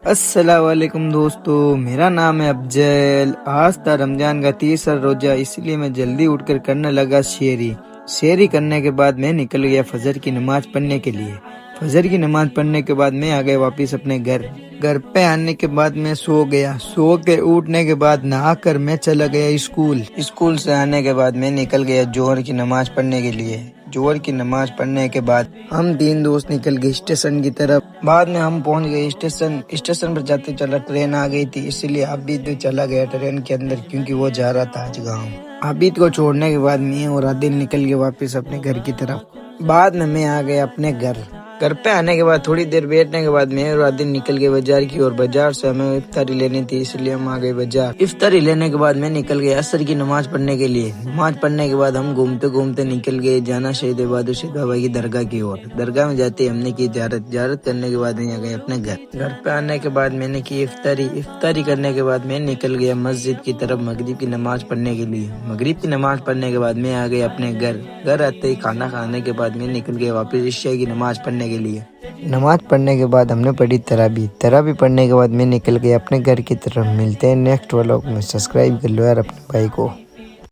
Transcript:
السلام علیکم دوستو، میرا نام ہے افضل۔ آج تھا رمضان کا تیسرا روزہ، اس لیے میں جلدی اٹھ کر کرنے لگا شیری کرنے کے بعد میں نکل گیا فجر کی نماز پڑھنے کے لیے۔ فجر کی نماز پڑھنے کے بعد میں آ گیا واپس اپنے گھر پہ آنے کے بعد میں سو کے اٹھنے کے بعد نہا کر میں چلا گیا اسکول سے آنے کے بعد میں نکل گیا جوہر کی نماز پڑھنے کے لیے۔ جوہر کی نماز پڑھنے کے بعد ہم 3 دوست نکل گئے اسٹیشن کی طرف۔ بعد میں ہم پہنچ گئے اسٹیشن پر جاتے چلا ٹرین آ گئی تھی، اس لیے عابد چلا گیا ٹرین کے اندر کیونکہ وہ جا رہا تھا آج گاؤں۔ عابد کو چھوڑنے کے بعد میں اور عادل نکل گئے واپس اپنے گھر کی طرف۔ بعد میں آ گیا اپنے گھر پہ آنے کے بعد تھوڑی دیر بیٹھنے کے بعد میں اور عادل نکل گئے بازار کی اور بازار سے ہمیں افطاری لینی تھی، اس لیے ہم آ گئے بازار۔ افطاری لینے کے بعد میں نکل گئے عصر کی نماز پڑھنے کے لیے۔ نماز پڑھنے کے بعد ہم گھومتے نکل گئے جانا شہید بہادر شہید بابا کی درگاہ کی اور درگاہ میں جاتے ہم نے کی زیارت کرنے کے بعد میں آ گئے اپنے گھر پہ آنے کے بعد میں نے کی افطاری کرنے کے بعد میں نکل گیا مسجد کی طرف مغرب کی نماز پڑھنے کے لیے۔ مغرب کی نماز پڑھنے کے بعد میں آ گئے اپنے گھر آتے ہی کھانا کھانے کے بعد میں نکل گئے واپس عشاء کی نماز پڑھنے کے لیے۔ نماز پڑھنے کے بعد ہم نے پڑھی تراویح پڑھنے کے بعد میں نکل گیا اپنے گھر کی طرف۔ ملتے ہیں نیکسٹ ولاگ میں، سبسکرائب کر لو یار اپنے بھائی کو۔